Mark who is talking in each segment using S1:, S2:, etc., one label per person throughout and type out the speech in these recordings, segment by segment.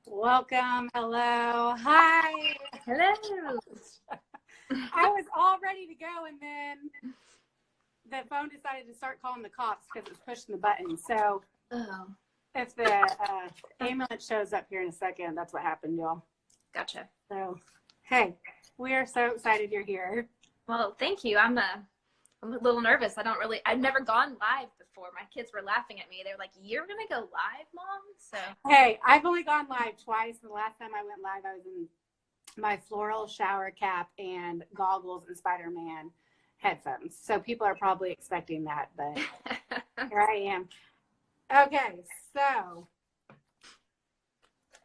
S1: Welcome. Hello. Hi.
S2: Hello.
S1: I was all ready to go, and then the phone decided to start calling the cops because it's pushing the button. So
S2: Oh,
S1: if the ambulance shows up here in a second, that's what happened, y'all.
S2: gotcha.
S1: So, hey, we are so excited you're here.
S2: Well, thank you. I'm a little nervous. I've never gone live before. My kids were laughing at me. They're like, "You're gonna go live, Mom?" So,
S1: Hey, I've only gone live twice. And the last time I went live, I was in my floral shower cap and goggles and Spider-Man headphones. So people are probably expecting that, but here I am. Okay, so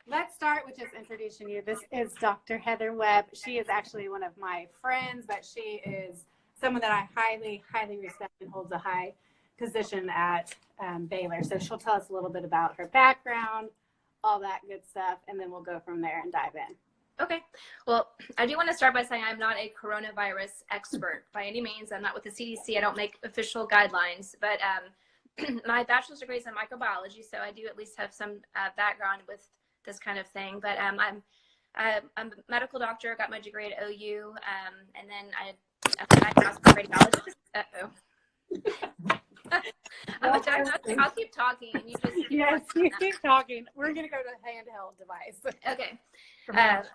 S1: let's start with just introducing you. This is Dr. Heather Webb. She is actually one of my friends, but she is someone that I highly, highly respect and holds a high position at Baylor. So she'll tell us a little bit about her background, all that good stuff, and then we'll go from there and dive in.
S2: okay. Well, I do want to start by saying I'm not a coronavirus expert by any means. I'm not with the CDC. I don't make official guidelines, but my bachelor's degree is in microbiology, so I do at least have some background with this kind of thing. But I'm a medical doctor, got my degree at OU, and then I'm a diagnostic radiologist. I'm a diagnostic. I'll keep talking, and you just
S1: yes, you keep talking. We're gonna go to the handheld device.
S2: Okay.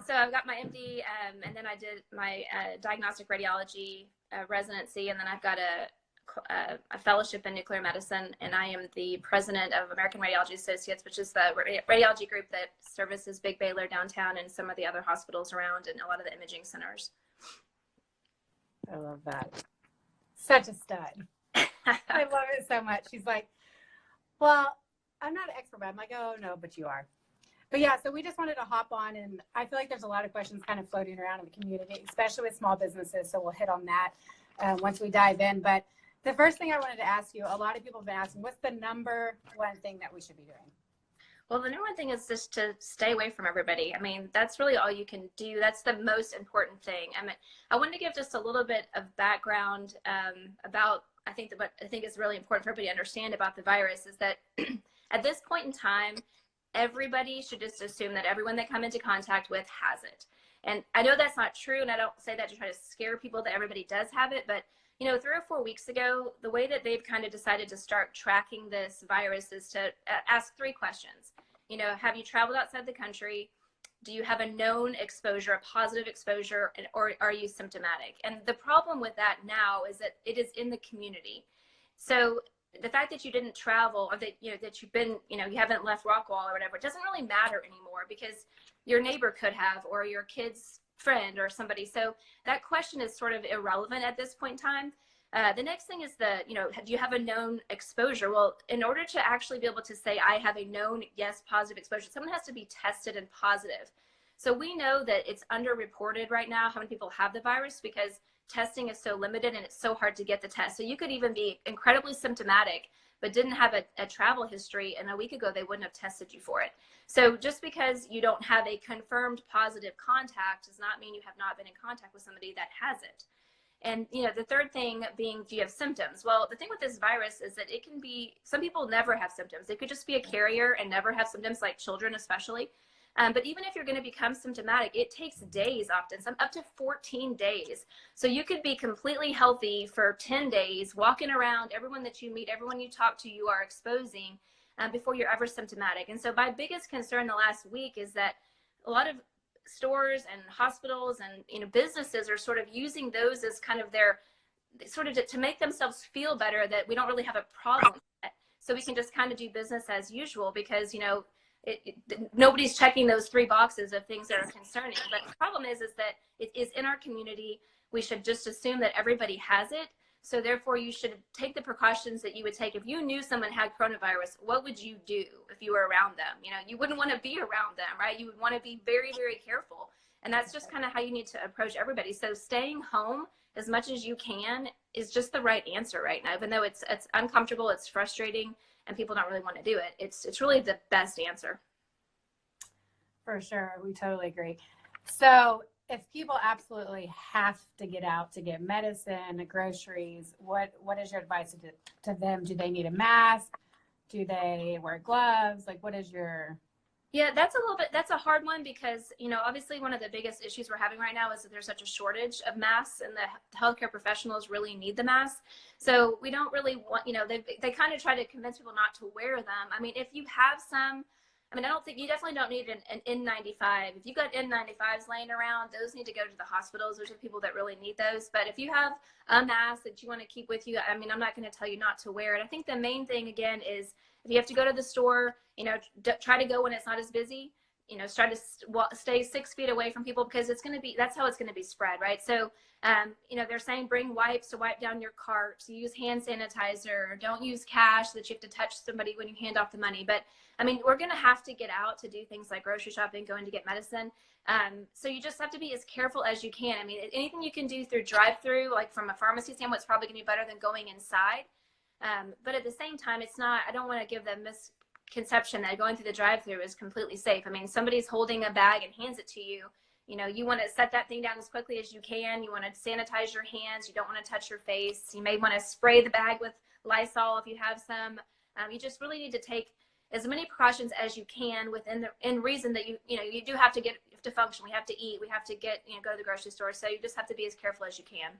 S2: So I've got my MD, and then I did my diagnostic radiology residency, and then I've got a fellowship in nuclear medicine, and I am the president of American Radiology Associates, which is the radiology group that services Big Baylor downtown and some of the other hospitals around and a lot of the imaging centers.
S1: I love that. Such a stud. I love it so much. She's like, well, I'm not an expert, but I'm like, oh, no, but you are. But yeah, so we just wanted to hop on, and I feel like there's a lot of questions kind of floating around in the community, especially with small businesses. So we'll hit on that once we dive in. But the first thing I wanted to ask you, a lot of people have been asking, what's the number one thing that we should be doing?
S2: Well, the number one thing is just to stay away from everybody. I mean, that's really all you can do. That's the most important thing. I mean, I wanted to give just a little bit of background about, I think that what I think is really important for everybody to understand about the virus is that at this point in time, everybody should just assume that everyone they come into contact with has it. And I know that's not true, and I don't say that to try to scare people that everybody does have it, but 3 or 4 weeks ago, the way that they've kind of decided to start tracking this virus is to ask 3 questions. Have you traveled outside the country? Do you have a known exposure, a positive exposure, or are you symptomatic? And the problem with that now is that it is in the community. So the fact that you didn't travel, or that that you've been, you haven't left Rockwall or whatever, it doesn't really matter anymore because your neighbor could have, or your kid's friend or somebody. So that question is sort of irrelevant at this point in time. The next thing is do you have a known exposure? Well, in order to actually be able to say I have a known, yes, positive exposure, someone has to be tested and positive. So we know that it's underreported right now how many people have the virus because testing is so limited and it's so hard to get the test. So you could even be incredibly symptomatic, but didn't have a travel history, and a week ago they wouldn't have tested you for it. So just because you don't have a confirmed positive contact does not mean you have not been in contact with somebody that has it. And the third thing being, do you have symptoms? Well, the thing with this virus is that it can be, some people never have symptoms. They could just be a carrier and never have symptoms, like children especially. But even if you're going to become symptomatic, it takes days, often some up to 14 days. So you could be completely healthy for 10 days, walking around, everyone that you meet, everyone you talk to, you are exposing before you're ever symptomatic. And so my biggest concern the last week is that a lot of stores and hospitals and businesses are sort of using those as kind of their sort of to make themselves feel better that we don't really have a problem yet. So we can just kind of do business as usual because nobody's checking those 3 boxes of things that are concerning. But the problem is that it is in our community. We should just assume that everybody has it. So therefore, you should take the precautions that you would take if you knew someone had coronavirus. What would you do if you were around them? You wouldn't want to be around them, right? You would want to be very, very careful. And that's just kind of how you need to approach everybody. So staying home as much as you can is just the right answer right now. Even though it's uncomfortable, it's frustrating, and people don't really want to do it, it's really the best answer.
S1: For sure. We totally agree. So if people absolutely have to get out to get medicine, groceries, what is your advice to them? Do they need a mask? Do they wear gloves? Like, what is your
S2: Yeah, that's a hard one because, obviously one of the biggest issues we're having right now is that there's such a shortage of masks and the healthcare professionals really need the masks. So we don't really want, they kind of try to convince people not to wear them. I mean, if you have some, I mean, I don't think you definitely don't need an N95. If you've got N95s laying around, those need to go to the hospitals. Those are the people that really need those. But if you have a mask that you want to keep with you, I mean, I'm not going to tell you not to wear it. I think the main thing, again, is if you have to go to the store, try to go when it's not as busy. Try to stay 6 feet away from people because that's how it's going to be spread, right? So, they're saying bring wipes to wipe down your cart, use hand sanitizer, don't use cash that you have to touch somebody when you hand off the money. But I mean, we're going to have to get out to do things like grocery shopping, going to get medicine. So you just have to be as careful as you can. I mean, anything you can do through drive-through, like from a pharmacy standpoint, it's probably going to be better than going inside. But at the same time, I don't want to give them misconception that going through the drive-through is completely safe. I mean, somebody's holding a bag and hands it to you. You want to set that thing down as quickly as you can. You want to sanitize your hands. You don't want to touch your face. You may want to spray the bag with Lysol if you have some. You just really need to take as many precautions as you can in reason that you do have to function. We have to eat. We have to go to the grocery store. So you just have to be as careful as you can.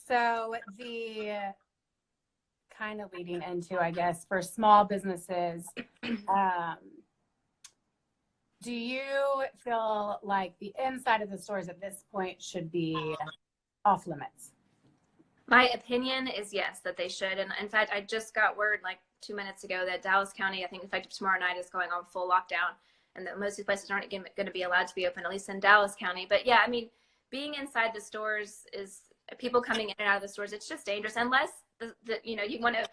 S1: So the kind of leading into, I guess, for small businesses, do you feel like the inside of the stores at this point should be off limits?
S2: My opinion is yes, that they should. And in fact, I just got word like 2 minutes ago that Dallas County, I think effective tomorrow night, is going on full lockdown, and that most of these places aren't going to be allowed to be open, at least in Dallas County. But yeah, I mean, being inside the stores is people coming in and out of the stores. It's just dangerous unless you want to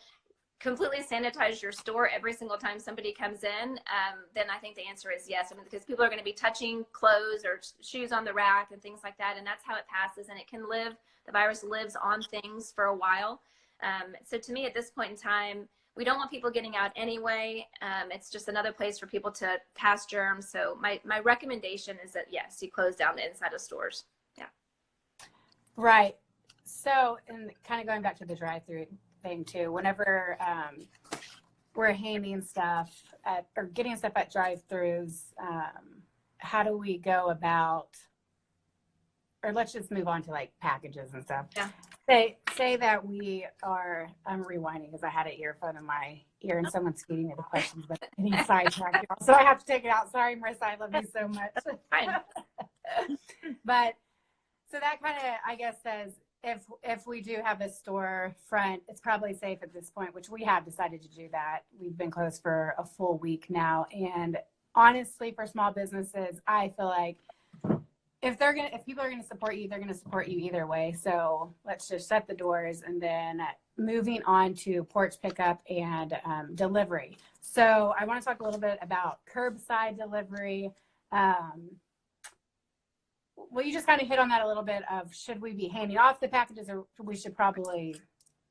S2: completely sanitize your store every single time somebody comes in. Then I think the answer is yes. I mean, because people are going to be touching clothes or shoes on the rack and things like that, and that's how it passes. And it can live. The virus lives on things for a while. So to me, at this point in time, we don't want people getting out anyway. It's just another place for people to pass germs. So my recommendation is that yes, you close down the inside of stores. Yeah.
S1: Right. So, and kind of going back to the drive-through thing too, whenever we're handing stuff or getting stuff at drive-throughs, how do we go about, or let's just move on to like packages and stuff.
S2: Yeah.
S1: Say that we are, I'm rewinding because I had an earphone in my ear and someone's feeding me the questions, but getting sidetracked. So I have to take it out. Sorry, Marissa, I love you so much.
S2: Fine.
S1: But so that kind of, I guess, says if we do have a store front, it's probably safe at this point, which we have decided to do that. We've been closed for a full week now. And honestly, for small businesses, I feel like if people are gonna support you, they're gonna support you either way. So let's just shut the doors, and then moving on to porch pickup and delivery. So I want to talk a little bit about curbside delivery. Well, you just kind of hit on that a little bit of should we be handing off the packages, or we should probably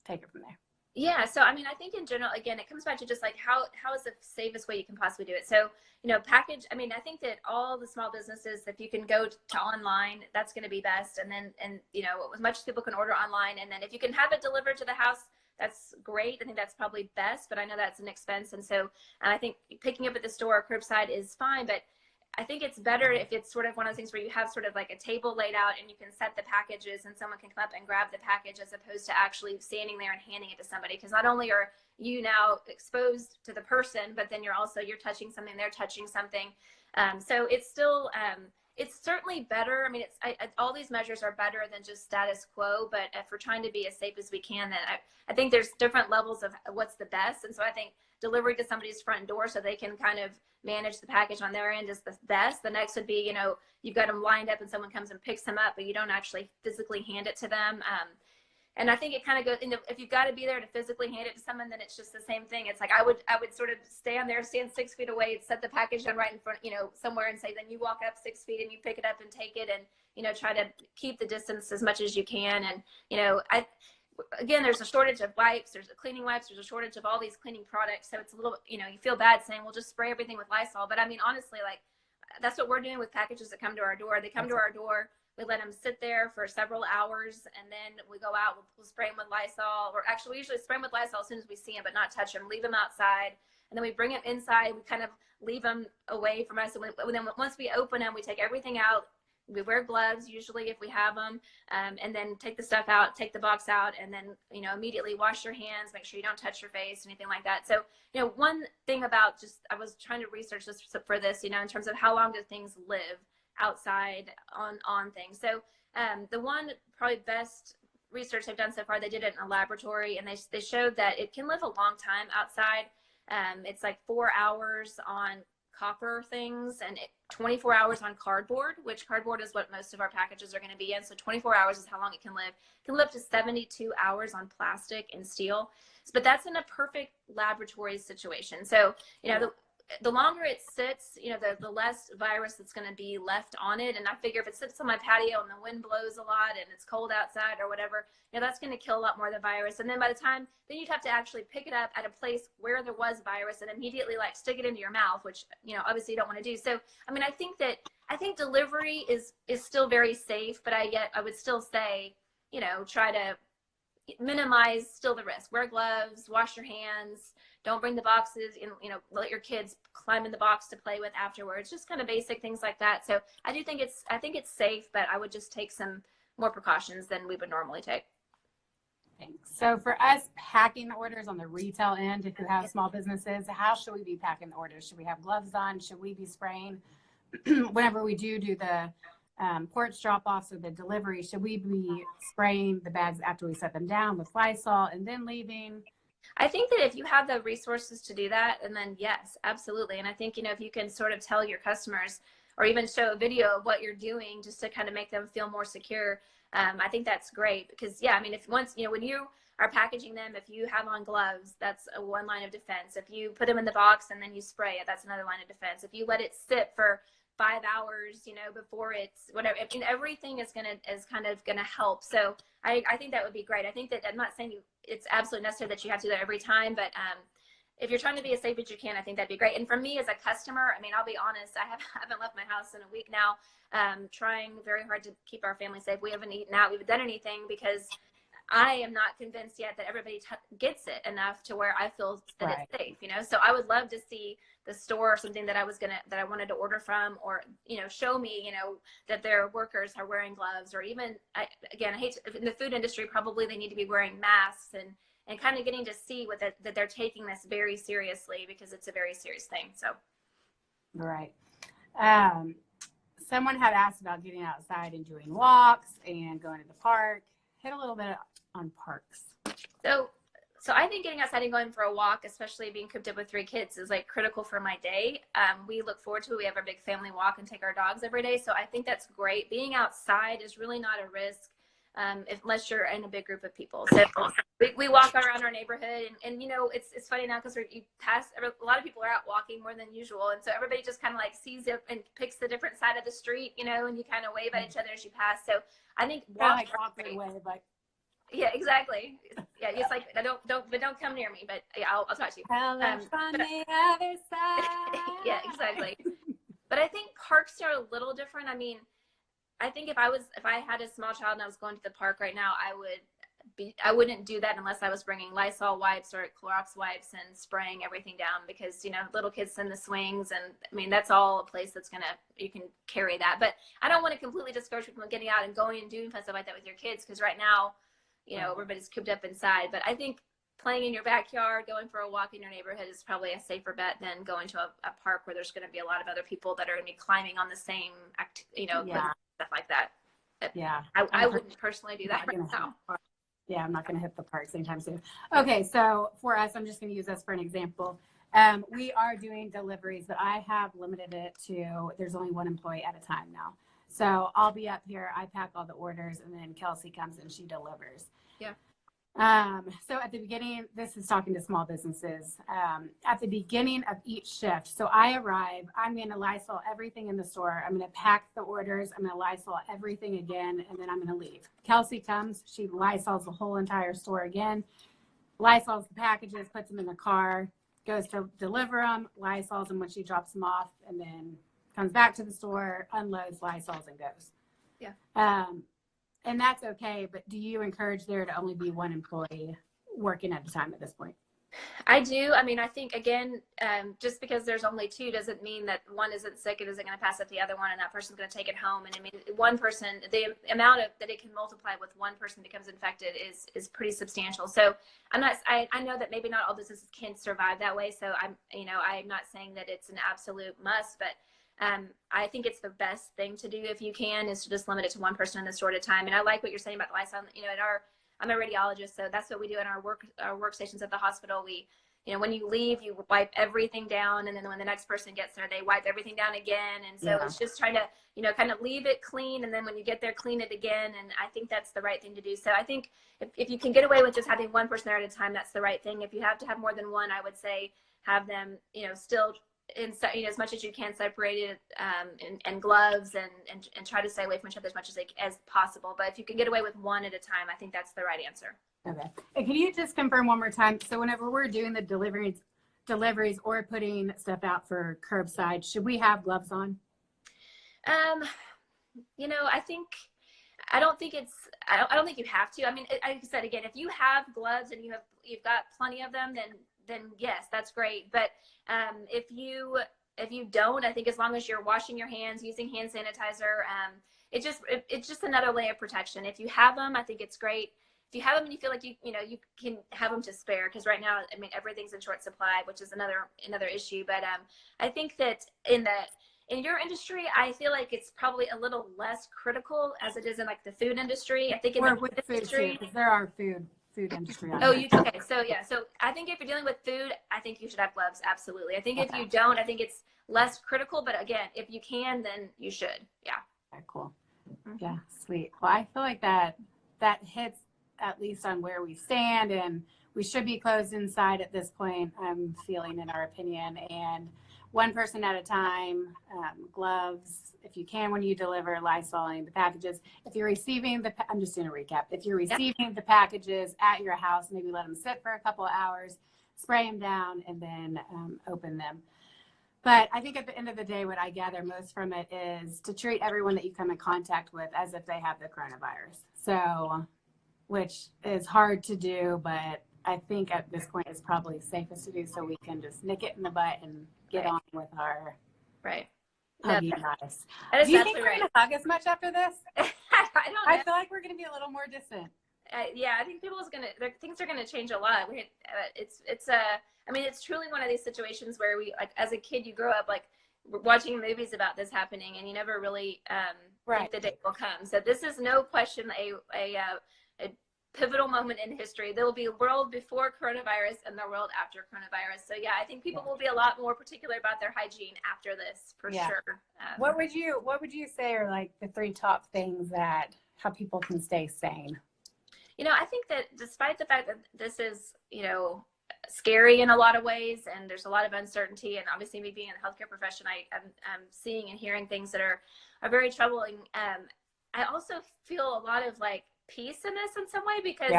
S1: take it from there?
S2: Yeah. So, I mean, I think in general, again, it comes back to just like how is the safest way you can possibly do it? So, package, I mean, I think that all the small businesses, if you can go to online, that's going to be best. And then, as much as people can order online, and then if you can have it delivered to the house, that's great. I think that's probably best, but I know that's an expense. And so I think picking up at the store or curbside is fine, but I think it's better if it's sort of one of those things where you have sort of like a table laid out and you can set the packages and someone can come up and grab the package, as opposed to actually standing there and handing it to somebody. Because not only are you now exposed to the person, but then you're touching something, they're touching something. So it's still, it's certainly better. I mean, all these measures are better than just status quo, but if we're trying to be as safe as we can, then I think there's different levels of what's the best. And so I think delivery to somebody's front door so they can kind of manage the package on their end is the best. The next would be, you've got them lined up and someone comes and picks them up, but you don't actually physically hand it to them. And I think it kind of goes, if you've got to be there to physically hand it to someone, then it's just the same thing. It's like I would sort of stand 6 feet away, set the package down right in front, somewhere, and say, then you walk up 6 feet and you pick it up and take it, and try to keep the distance as much as you can. And again, there's a shortage of wipes, there's a cleaning wipes, there's a shortage of all these cleaning products. So it's a little, you feel bad saying, well, just spray everything with Lysol. But I mean, honestly, like that's what we're doing with packages that come to our door. They come to our door We let them sit there for several hours, and then we go out, we'll spray them with Lysol, or actually we usually spray them with Lysol as soon as we see them, but not touch them, leave them outside. And then we bring them inside, we kind of leave them away from us. And then once we open them, we take everything out. We wear gloves usually if we have them, and then take the stuff out, take the box out, and then, you know, immediately wash your hands, make sure you don't touch your face, anything like that. So, you know, one thing about just, I was trying to research this for this, you know, in terms of how long do things live outside on things. So the one probably best research they've done so far, they did it in a laboratory, and they showed that it can live a long time outside. It's like 4 hours on copper things and 24 hours on cardboard, which cardboard is what most of our packages are going to be in. So 24 hours is how long it can live. It can live up to 72 hours on plastic and steel. But that's in a perfect laboratory situation. So, you know, the longer it sits, you know, the less virus that's going to be left on it. And I figure if it sits on my patio and the wind blows a lot and it's cold outside or whatever, you know, that's going to kill a lot more of the virus. And then by the time, then you'd have to actually pick it up at a place where there was virus and immediately like stick it into your mouth, which, you know, obviously you don't want to do. So, I mean, I think delivery is still very safe, but I would still say, you know, try to minimize still the risk. Wear gloves, wash your hands, don't bring the boxes in, you know, let your kids climb in the box to play with afterwards, just kind of basic things like that. So I think it's safe, but I would just take some more precautions than we would normally take.
S1: Thanks. So for us packing the orders on the retail end, if you have small businesses, how should we be packing the orders? Should we have gloves on? Should we be spraying whenever we do the porch drop-offs or the delivery? Should we be spraying the bags after we set them down with Lysol and then leaving?
S2: I think that if you have the resources to do that, and then yes, absolutely. And I think, you know, if you can sort of tell your customers or even show a video of what you're doing just to kind of make them feel more secure, I think that's great. Because yeah, I mean, if once, you know, when you are packaging them, if you have on gloves, that's one line of defense. If you put them in the box and then you spray it, that's another line of defense. If you let it sit for 5 hours, you know, before it's whatever, I mean, everything is kind of gonna help. So I think that would be great. I think that I'm not saying it's absolutely necessary that you have to do that every time, but if you're trying to be as safe as you can, I think that'd be great. And for me as a customer, I mean, I'll be honest, I haven't left my house in a week now, trying very hard to keep our family safe. We haven't eaten out, we haven't done anything because I am not convinced yet that everybody gets it enough to where I feel that it's safe, you know? So I would love to see the store or something that I wanted to order from, or, you know, show me, you know, that their workers are wearing gloves, or even, again, I hate to, in the food industry, probably they need to be wearing masks and kind of getting to see that they're taking this very seriously, because it's a very serious thing. So.
S1: Right. Someone had asked about getting outside and doing walks and going to the park. Hit a little bit on parks.
S2: So I think getting outside and going for a walk, especially being cooped up with 3 kids, is like critical for my day. We look forward to it. We have our big family walk and take our dogs every day. So I think that's great. Being outside is really not a risk unless you're in a big group of people. So we walk around our neighborhood, and you know, it's funny now because you pass, a lot of people are out walking more than usual. And so everybody just kind of like sees it and picks the different side of the street, you know, and you kind of wave at each other as you pass. So I think
S1: walk their way, but
S2: yeah, exactly. Yeah, it's like don't come near me, but yeah, I'll talk to you.
S1: From the other side.
S2: Yeah, exactly. But I think parks are a little different. I mean, I think if I had a small child and I was going to the park right now, I wouldn't do that unless I was bringing Lysol wipes or Clorox wipes and spraying everything down, because, you know, little kids in the swings, and I mean, that's all a place that's you can carry that. But I don't want to completely discourage people from getting out and going and doing stuff like that with your kids, because right now, you know, everybody's cooped up inside. But I think playing in your backyard, going for a walk in your neighborhood is probably a safer bet than going to a park where there's going to be a lot of other people that are going to be climbing on the same, you know, stuff like that. But
S1: yeah.
S2: I wouldn't personally do that right now.
S1: Yeah, I'm not going to hit the parks anytime soon. Okay, so for us, I'm just going to use us for an example. We are doing deliveries, but I have limited it to, there's only 1 employee at a time now. So I'll be up here, I pack all the orders, and then Kelsey comes and she delivers.
S2: Yeah.
S1: So at the beginning, this is talking to small businesses, at the beginning of each shift. So I arrive, I'm going to Lysol everything in the store. I'm going to pack the orders. I'm going to Lysol everything again, and then I'm going to leave. Kelsey comes, she Lysols the whole entire store again, Lysols the packages, puts them in the car, goes to deliver them, Lysols them when she drops them off, and then comes back to the store, unloads, Lysols, and goes.
S2: Yeah.
S1: And that's okay. But do you encourage there to only be one employee working at a time at this point?
S2: I do. I mean, I think, again, just because there's only two doesn't mean that one isn't sick and isn't going to pass it to the other one, and that person's going to take it home. And I mean, one person, the amount of that it can multiply with one person becomes infected is pretty substantial. So I know that maybe not all businesses can survive that way. So I'm not saying that it's an absolute must, but I think it's the best thing to do if you can, is to just limit it to one person in this sort of time. And I like what you're saying about the Lysol. I'm a radiologist, so that's what we do in our workstations at the hospital. We, when you leave, you wipe everything down, and then when the next person gets there, they wipe everything down again. And so it's just trying to, kind of leave it clean, and then when you get there, clean it again. And I think that's the right thing to do. So I think if you can get away with just having one person there at a time, that's the right thing. If you have to have more than one, I would say have them, still as much as you can separated, and gloves, and try to stay away from each other as much as possible. But if you can get away with one at a time, I think that's the right answer.
S1: Okay. And can you just confirm one more time? So whenever we're doing the deliveries or putting stuff out for curbside, should we have gloves on?
S2: I don't think you have to. I mean, like I said, again, if you have gloves and you've got plenty of them, then yes, that's great. But if you don't, I think as long as you're washing your hands, using hand sanitizer, it's just another layer of protection. If you have them, I think it's great. If you have them and you feel like you can have them to spare, because right now, I mean, everything's in short supply, which is another issue. But I think that in your industry, I feel like it's probably a little less critical as it is in like the food industry. I think in the industry,
S1: because there are food industry.
S2: Okay. So yeah. So I think if you're dealing with food, I think you should have gloves. Absolutely. I think if you don't, I think it's less critical. But again, if you can, then you should. Yeah.
S1: Okay, cool. Yeah, sweet. Well, I feel like that hits at least on where we stand, and we should be closed inside at this point, I'm feeling, in our opinion, and one person at a time, gloves, if you can, when you deliver, Lysoling the packages. If you're receiving I'm just doing a recap. If you're receiving the packages at your house, maybe let them sit for a couple of hours, spray them down, and then open them. But I think at the end of the day, what I gather most from it is to treat everyone that you come in contact with as if they have the coronavirus. So, which is hard to do, but I think at this point it's probably safest to do, so we can just nick it in the butt and get on with our huggy nice. Do you think we're going to hug as much after this?
S2: I don't know.
S1: I feel like we're going to be a little more distant.
S2: Yeah, I think things are going to change a lot. It's truly one of these situations where we, like, as a kid, you grow up like watching movies about this happening, and you never really think the day will come. So this is no question a pivotal moment in history. There will be a world before coronavirus and the world after coronavirus. So yeah, I think people will be a lot more particular about their hygiene after this, for sure.
S1: What would you say are like the 3 top things that how people can stay sane?
S2: I think that despite the fact that this is, scary in a lot of ways, and there's a lot of uncertainty, and obviously me being in the healthcare profession, I'm seeing and hearing things that are very troubling. I also feel a lot of like peace in this in some way, because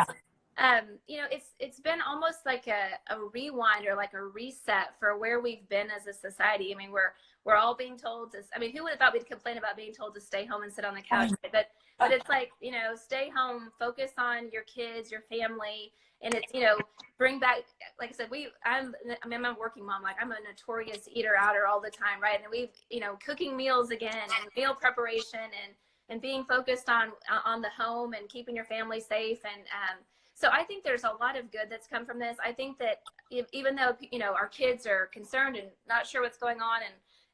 S2: it's been almost like a rewind or like a reset for where we've been as a society. I mean, we're all being told to, who would have thought we'd complain about being told to stay home and sit on the couch? But it's like, stay home, focus on your kids, your family, and it's, bring back, like I said, I'm a working mom, like I'm a notorious eater outer all the time, right? And we've, cooking meals again, and meal preparation, and being focused on the home and keeping your family safe. And so I think there's a lot of good that's come from this. I think that even though, our kids are concerned and not sure what's going on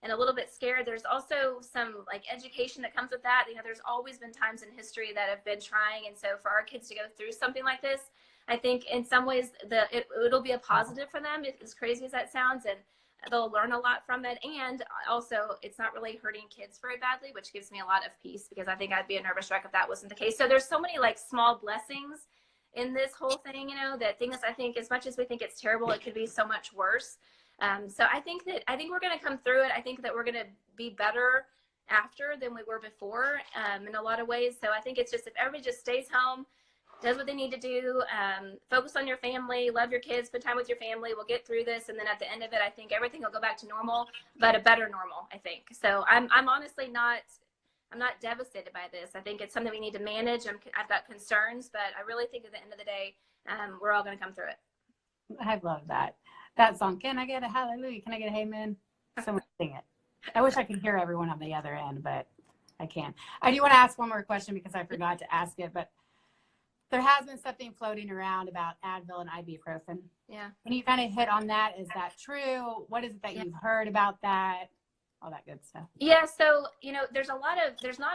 S2: and a little bit scared, there's also some like education that comes with that. There's always been times in history that have been trying. And so for our kids to go through something like this, I think in some ways it'll be a positive for them, as crazy as that sounds. And they'll learn a lot from it. And also it's not really hurting kids very badly, which gives me a lot of peace, because I think I'd be a nervous wreck if that wasn't the case. So there's so many like small blessings in this whole thing, that things, I think, as much as we think it's terrible, it could be so much worse. So I think we're going to come through it. I think that we're going to be better after than we were before, in a lot of ways. So I think it's just, if everybody just stays home, does what they need to do, focus on your family, love your kids, spend time with your family, we'll get through this. And then at the end of it, I think everything will go back to normal, but a better normal, I think. So I'm honestly not not devastated by this. I think it's something we need to manage. I've got concerns, but I really think at the end of the day, we're all going to come through it.
S1: I love that song. Can I get a hallelujah? Can I get a amen? Someone sing it. I wish I could hear everyone on the other end, but I can't. I do want to ask one more question because I forgot to ask it, but there has been something floating around about Advil and ibuprofen.
S2: Yeah.
S1: Can you kind of hit on that? Is that true? What is it that you've heard about that? All that good stuff.
S2: Yeah. So, there's not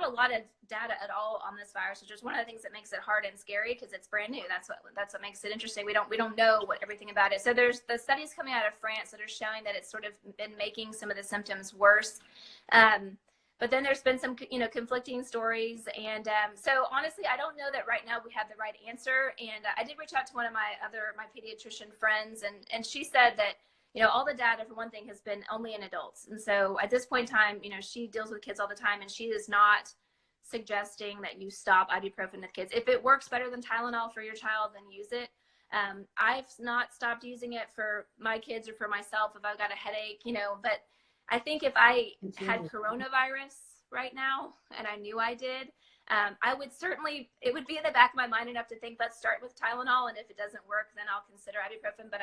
S2: a lot of data at all on this virus, which is one of the things that makes it hard and scary because it's brand new. That's what makes it interesting. We don't know everything about it. So there's the studies coming out of France that are showing that it's sort of been making some of the symptoms worse. But then there's been some, conflicting stories. And so honestly, I don't know that right now we have the right answer. And I did reach out to one of my pediatrician friends, and she said that, all the data, for one thing, has been only in adults. And so at this point in time, she deals with kids all the time, and she is not suggesting that you stop ibuprofen with kids. If it works better than Tylenol for your child, then use it. I've not stopped using it for my kids or for myself if I've got a headache, but I think if I had coronavirus right now and I knew I did, it would be in the back of my mind enough to think, let's start with Tylenol. And if it doesn't work, then I'll consider ibuprofen. But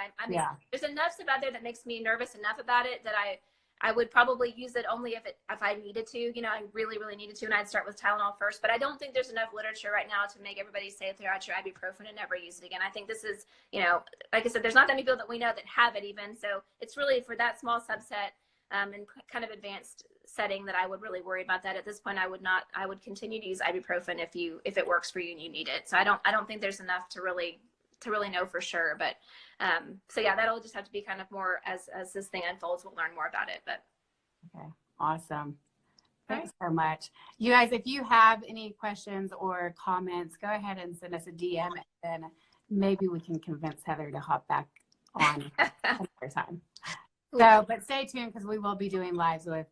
S2: there's enough stuff out there that makes me nervous enough about it that I would probably use it only if I needed to, I really, really needed to. And I'd start with Tylenol first. But I don't think there's enough literature right now to make everybody say throw out your ibuprofen and never use it again. I think this is, like I said, there's not that many people that we know that have it even. So it's really for that small subset. And kind of advanced setting that I would really worry about that. At this point, I would continue to use ibuprofen if it works for you and you need it. So I don't think there's enough to really know for sure. But so yeah, that'll just have to be kind of more as this thing unfolds, we'll learn more about it. But
S1: okay, awesome. Thanks so much. You guys, if you have any questions or comments, go ahead and send us a DM, and then maybe we can convince Heather to hop back on another time. So, but stay tuned because we will be doing lives with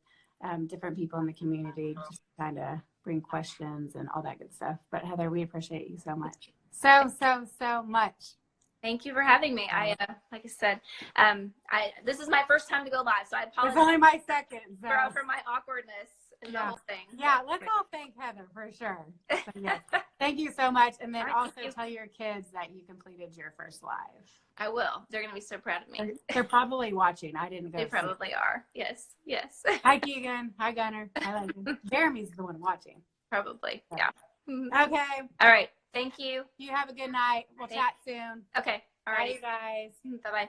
S1: different people in the community, just to kind of bring questions and all that good stuff. But Heather, we appreciate you so much. So much.
S2: Thank you for having me. Like I said, this is my first time to go live, so I apologize.
S1: It's only my second. So.
S2: For my awkwardness in the whole thing.
S1: Yeah, let's all thank Heather for sure. So, yes. Thank you so much. And then also tell your kids that you completed your first live.
S2: I will. They're going to be so proud of me.
S1: They're probably watching. I didn't go.
S2: They probably are. Yes.
S1: Hi, Keegan. Hi, Gunner. I like you. Jeremy's the one watching.
S2: Probably. Yeah.
S1: Okay.
S2: All right. Thank you.
S1: You have a good night. We'll chat soon.
S2: Okay. All right.
S1: Bye, you guys.
S2: Bye-bye.